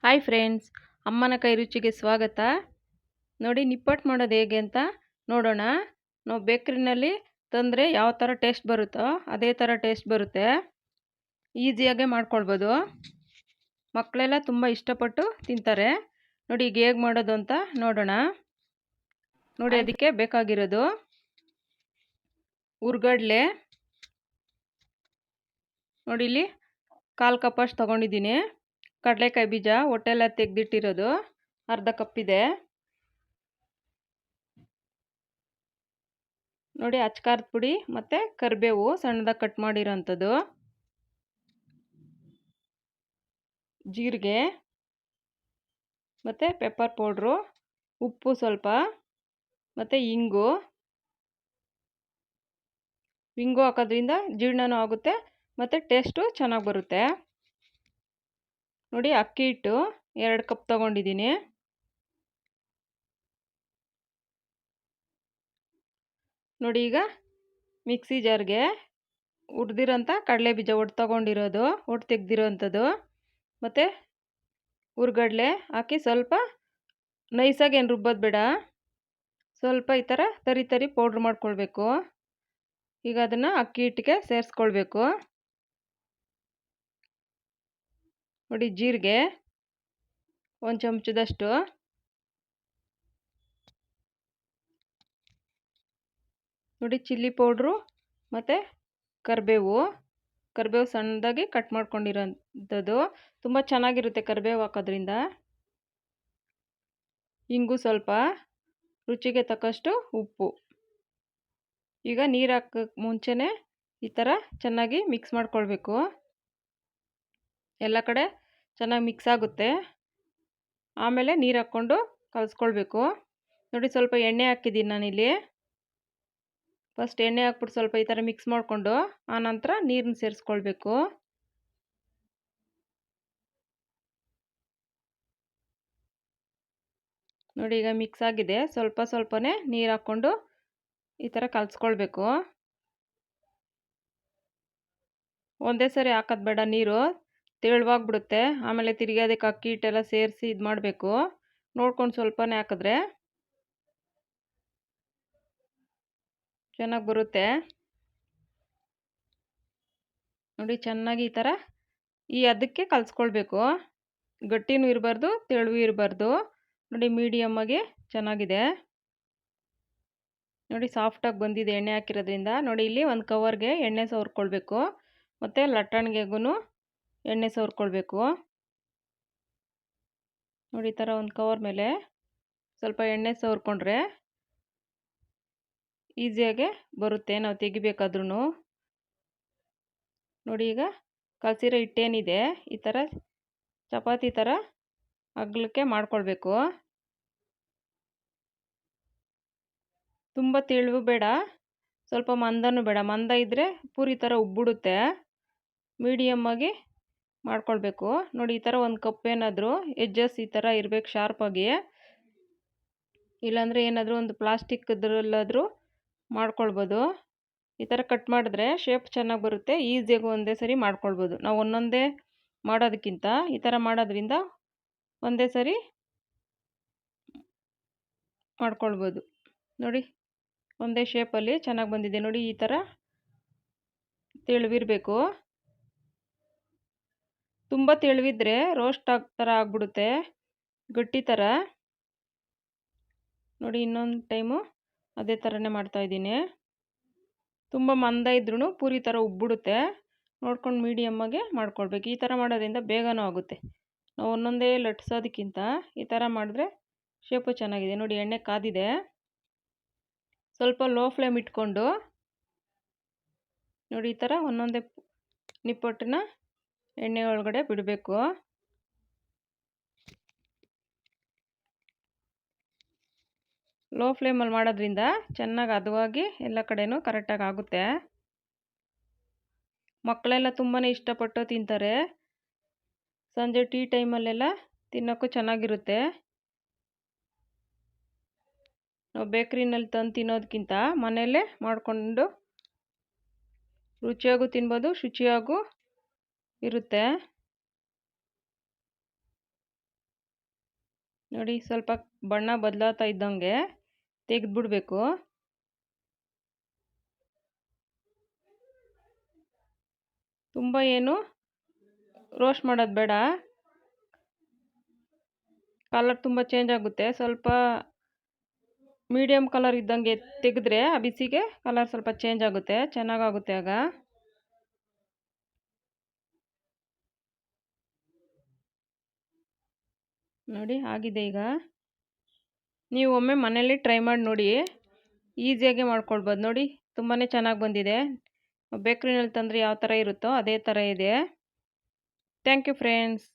Hi friends, ಅಮ್ಮನ ಕೈ ರುಚಿಗೆ ಸ್ವಾಗತ. ನೋಡಿ ನಿಪ್ಪಟ್ಟು ಮಾಡೋದು ಹೇಗೆ ಅಂತ ನೋಡೋಣ. ನಾವು ಬೇಕ್ರಿನಲ್ಲಿ ತಂದರೆ ಯಾವ ಥರ ಟೇಸ್ಟ್ ಬರುತ್ತೋ ಅದೇ ಥರ ಟೇಸ್ಟ್ ಬರುತ್ತೆ. ಈಸಿಯಾಗೆ ಮಾಡ್ಕೊಳ್ಬೋದು. ಮಕ್ಕಳೆಲ್ಲ ತುಂಬ ಇಷ್ಟಪಟ್ಟು ತಿಂತಾರೆ. ನೋಡಿ ಈಗ ಹೇಗೆ ಮಾಡೋದು ಅಂತ ನೋಡೋಣ. ನೋಡಿ ಅದಕ್ಕೆ ಬೇಕಾಗಿರೋದು ಹುರ್ಗಡ್ಲೆ. ನೋಡಿ ಇಲ್ಲಿ 1/4 ಕಪ್ಪಷ್ಟು ತೊಗೊಂಡಿದ್ದೀನಿ. ಕಡಲೆಕಾಯಿ ಬೀಜ ಹೊಟ್ಟೆಲ್ಲ ತೆಗೆದಿಟ್ಟಿರೋದು ಅರ್ಧ ಕಪ್ ಇದೆ. ನೋಡಿ ಅಚ್ಕಾರದ ಪುಡಿ ಮತ್ತು ಕರಿಬೇವು ಸಣ್ಣದಾಗಿ ಕಟ್ ಮಾಡಿರೋಂಥದ್ದು, ಜೀರಿಗೆ ಮತ್ತು ಪೆಪ್ಪರ್ ಪೌಡ್ರು, ಉಪ್ಪು ಸ್ವಲ್ಪ ಮತ್ತು ಇಂಗು ಹಾಕೋದ್ರಿಂದ ಜೀರ್ಣನೂ ಆಗುತ್ತೆ ಮತ್ತು ಟೇಸ್ಟು ಚೆನ್ನಾಗಿ ಬರುತ್ತೆ. ನೋಡಿ ಅಕ್ಕಿ ಹಿಟ್ಟು 2 ಕಪ್ ತೊಗೊಂಡಿದ್ದೀನಿ. ನೋಡಿ ಈಗ ಮಿಕ್ಸಿ ಜಾರ್ಗೆ ಹುರಿದಿರೋಂಥ ಕಡಲೆ ಬೀಜ ಒಟ್ಟು ತೊಗೊಂಡಿರೋದು, ಒಟ್ಟು ತೆಗೆದಿರೋಂಥದ್ದು ಮತ್ತು ಹುರ್ಗಡ್ಲೆ ಹಾಕಿ ಸ್ವಲ್ಪ ನೈಸಾಗಿ ಏನು ರುಬ್ಬೋದು ಬೇಡ, ಸ್ವಲ್ಪ ಈ ಥರ ತರಿ ಪೌಡ್ರ್ ಮಾಡ್ಕೊಳ್ಬೇಕು. ಈಗ ಅದನ್ನು ಅಕ್ಕಿ ಹಿಟ್ಟಿಗೆ ಸೇರಿಸ್ಕೊಳ್ಬೇಕು. ನೋಡಿ ಜೀರಿಗೆ 1 ಚಮಚದಷ್ಟು, ನೋಡಿ ಚಿಲ್ಲಿ ಪೌಡ್ರು ಮತ್ತು ಕರಿಬೇವು ಸಣ್ಣದಾಗಿ ಕಟ್ ಮಾಡ್ಕೊಂಡಿರೋಂಥದ್ದು. ತುಂಬ ಚೆನ್ನಾಗಿರುತ್ತೆ ಕರಿಬೇವು ಹಾಕೋದ್ರಿಂದ. ಇಂಗು ಸ್ವಲ್ಪ, ರುಚಿಗೆ ತಕ್ಕಷ್ಟು ಉಪ್ಪು. ಈಗ ನೀರು ಹಾಕೋಕ್ಕೆ ಮುಂಚೆನೇ ಈ ಥರ ಚೆನ್ನಾಗಿ ಮಿಕ್ಸ್ ಮಾಡ್ಕೊಳ್ಬೇಕು. ಎಲ್ಲ ಕಡೆ ಚೆನ್ನಾಗಿ ಮಿಕ್ಸ್ ಆಗುತ್ತೆ. ಆಮೇಲೆ ನೀರು ಹಾಕ್ಕೊಂಡು ಕಲಿಸ್ಕೊಳ್ಬೇಕು. ನೋಡಿ ಸ್ವಲ್ಪ ಎಣ್ಣೆ ಹಾಕಿದ್ದೀನಿ ನಾನಿಲ್ಲಿ. ಫಸ್ಟ್ ಎಣ್ಣೆ ಹಾಕ್ಬಿಟ್ಟು ಸ್ವಲ್ಪ ಈ ಥರ ಮಿಕ್ಸ್ ಮಾಡಿಕೊಂಡು ಆನಂತರ ನೀರನ್ನ ಸೇರಿಸ್ಕೊಳ್ಬೇಕು. ನೋಡಿ ಈಗ ಮಿಕ್ಸ್ ಆಗಿದೆ. ಸ್ವಲ್ಪನೇ ನೀರು ಹಾಕ್ಕೊಂಡು ಈ ಥರ ಕಲಿಸ್ಕೊಳ್ಬೇಕು. ಒಂದೇ ಸರಿ ಹಾಕೋದು ಬೇಡ, ನೀರು ತೆಳುವಾಗ್ಬಿಡುತ್ತೆ. ಆಮೇಲೆ ತಿರುಗಿ ಅದಕ್ಕೆ ಅಕ್ಕಿ ಹಿಟ್ಟೆಲ್ಲ ಸೇರಿಸಿ ಇದು ಮಾಡಬೇಕು. ನೋಡ್ಕೊಂಡು ಸ್ವಲ್ಪನೇ ಹಾಕಿದ್ರೆ ಚೆನ್ನಾಗಿ ಬರುತ್ತೆ. ನೋಡಿ ಚೆನ್ನಾಗಿ ಈ ಥರ ಈ ಅದಕ್ಕೆ ಕಲಿಸ್ಕೊಳ್ಬೇಕು. ಗಟ್ಟಿನೂ ಇರಬಾರ್ದು, ತೆಳುವೂ ಇರಬಾರ್ದು. ನೋಡಿ ಮೀಡಿಯಮ್ಮಾಗಿ ಚೆನ್ನಾಗಿದೆ. ನೋಡಿ ಸಾಫ್ಟಾಗಿ ಬಂದಿದೆ ಎಣ್ಣೆ ಹಾಕಿರೋದ್ರಿಂದ. ನೋಡಿ ಇಲ್ಲಿ ಒಂದು ಕವರ್ಗೆ ಎಣ್ಣೆ ಸವರ್ಕೊಳ್ಬೇಕು ಮತ್ತು ಲಟ್ಟಣಿಗೆಗೂ ಎಣ್ಣೆ ಸವರ್ಕೊಳ್ಬೇಕು. ನೋಡಿ ಈ ಥರ ಒಂದು ಕವರ್ ಮೇಲೆ ಸ್ವಲ್ಪ ಎಣ್ಣೆ ಸವರ್ಕೊಂಡ್ರೆ ಈಸಿಯಾಗೆ ಬರುತ್ತೆ ನಾವು ತೆಗಿಬೇಕಾದ್ರೂ. ನೋಡಿ ಈಗ ಕಲಸಿರೋ ಹಿಟ್ಟೇನಿದೆ ಈ ಥರ ಚಪಾತಿ ಥರ ಅಗಲಕ್ಕೆ ಮಾಡ್ಕೊಳ್ಬೇಕು. ತುಂಬ ತೆಳು ಬೇಡ, ಸ್ವಲ್ಪ ಮಂದನೂ ಬೇಡ. ಮಂದ ಇದ್ದರೆ ಪೂರಿ ಥರ ಉಬ್ಬಿಡುತ್ತೆ. ಮೀಡಿಯಮ್ಮಾಗಿ ಮಾಡ್ಕೊಳ್ಬೇಕು. ನೋಡಿ ಈ ಥರ ಒಂದು ಕಪ್ ಏನಾದರೂ ಎಡ್ಜಸ್ ಈ ಥರ ಇರಬೇಕು ಶಾರ್ಪಾಗಿ. ಇಲ್ಲಾಂದರೆ ಏನಾದರೂ ಒಂದು ಪ್ಲಾಸ್ಟಿಕ್ದ್ರಲ್ಲಾದರೂ ಮಾಡ್ಕೊಳ್ಬೋದು. ಈ ಥರ ಕಟ್ ಮಾಡಿದ್ರೆ ಶೇಪ್ ಚೆನ್ನಾಗಿ ಬರುತ್ತೆ. ಈಸಿಯಾಗಿ ಒಂದೇ ಸರಿ ಮಾಡ್ಕೊಳ್ಬೋದು. ನಾವು ಒಂದೊಂದೇ ಮಾಡೋದಕ್ಕಿಂತ ಈ ಥರ ಮಾಡೋದ್ರಿಂದ ಒಂದೇ ಸರಿ ಮಾಡ್ಕೊಳ್ಬೋದು. ನೋಡಿ ಒಂದೇ ಶೇಪಲ್ಲಿ ಚೆನ್ನಾಗಿ ಬಂದಿದೆ. ನೋಡಿ ಈ ಥರ ತೆಳುವಿರಬೇಕು. ತುಂಬ ತೆಳುವಿದ್ರೆ ರೋಸ್ಟ್ ಥರ ಆಗಿಬಿಡುತ್ತೆ, ಗಟ್ಟಿ ಥರ. ನೋಡಿ ಇನ್ನೊಂದು ಟೈಮು ಅದೇ ಥರನೇ ಮಾಡ್ತಾಯಿದ್ದೀನಿ. ತುಂಬ ಮಂದ ಇದ್ರೂ ಪೂರಿ ಥರ ಉಬ್ಬಿಡುತ್ತೆ. ನೋಡ್ಕೊಂಡು ಮೀಡಿಯಮ್ಮಾಗೆ ಮಾಡ್ಕೊಳ್ಬೇಕು. ಈ ಥರ ಮಾಡೋದ್ರಿಂದ ಬೇಗನೂ ಆಗುತ್ತೆ. ನಾವು ಒಂದೊಂದೇ ಲಟ್ಸೋದಕ್ಕಿಂತ ಈ ಥರ ಮಾಡಿದ್ರೆ ಶೇಪು ಚೆನ್ನಾಗಿದೆ. ನೋಡಿ ಎಣ್ಣೆ ಕಾದಿದೆ. ಸ್ವಲ್ಪ ಲೋ ಫ್ಲೇಮ್ ಇಟ್ಕೊಂಡು ನೋಡಿ ಈ ಥರ ಒಂದೊಂದೇ ನಿಪ್ಪಟ್ಟನ್ನ ಎಣ್ಣೆ ಒಳಗಡೆ ಬಿಡಬೇಕು. ಲೋ ಫ್ಲೇಮಲ್ಲಿ ಮಾಡೋದ್ರಿಂದ ಚೆನ್ನಾಗಿ ಹದವಾಗಿ ಎಲ್ಲ ಕಡೆನೂ ಕರೆಕ್ಟಾಗಿ ಆಗುತ್ತೆ. ಮಕ್ಕಳೆಲ್ಲ ತುಂಬಾ ಇಷ್ಟಪಟ್ಟು ತಿಂತಾರೆ. ಸಂಜೆ ಟೀ ಟೈಮಲ್ಲೆಲ್ಲ ತಿನ್ನೋಕ್ಕೂ ಚೆನ್ನಾಗಿರುತ್ತೆ. ನಾವು ಬೇಕ್ರಿನಲ್ಲಿ ತಂದು ತಿನ್ನೋದಕ್ಕಿಂತ ಮನೆಯಲ್ಲೇ ಮಾಡಿಕೊಂಡು ರುಚಿಯಾಗೂ ತಿನ್ಬೋದು, ಶುಚಿಯಾಗೂ ಇರುತ್ತೆ. ನೋಡಿ ಸ್ವಲ್ಪ ಬಣ್ಣ ಬದಲಾಗ್ತಾ ಇದ್ದಂಗೆ ತೆಗೆದ್ಬಿಡ್ಬೇಕು. ತುಂಬ ಏನು ರೋಸ್ಟ್ ಮಾಡೋದು ಬೇಡ, ಕಲರ್ ತುಂಬ ಚೇಂಜ್ ಆಗುತ್ತೆ. ಸ್ವಲ್ಪ ಮೀಡಿಯಮ್ ಕಲರ್ ಇದ್ದಂಗೆ ತೆಗೆದ್ರೆ ಆ ಬಿಸಿಗೆ ಕಲರ್ ಸ್ವಲ್ಪ ಚೇಂಜ್ ಆಗುತ್ತೆ, ಚೆನ್ನಾಗಾಗುತ್ತೆ ಆಗ. ನೋಡಿ ಆಗಿದೆ ಈಗ. ನೀವು ಒಮ್ಮೆ ಮನೇಲಿ ಟ್ರೈ ಮಾಡಿ ನೋಡಿ, ಈಸಿಯಾಗಿ ಮಾಡ್ಕೊಳ್ಬೋದು. ನೋಡಿ ತುಂಬಾ ಚೆನ್ನಾಗಿ ಬಂದಿದೆ. ಬೇಕ್ರಿನಲ್ಲಿ ತಂದರೆ ಯಾವ ಥರ ಇರುತ್ತೋ ಅದೇ ಥರ ಇದೆ. Thank you friends.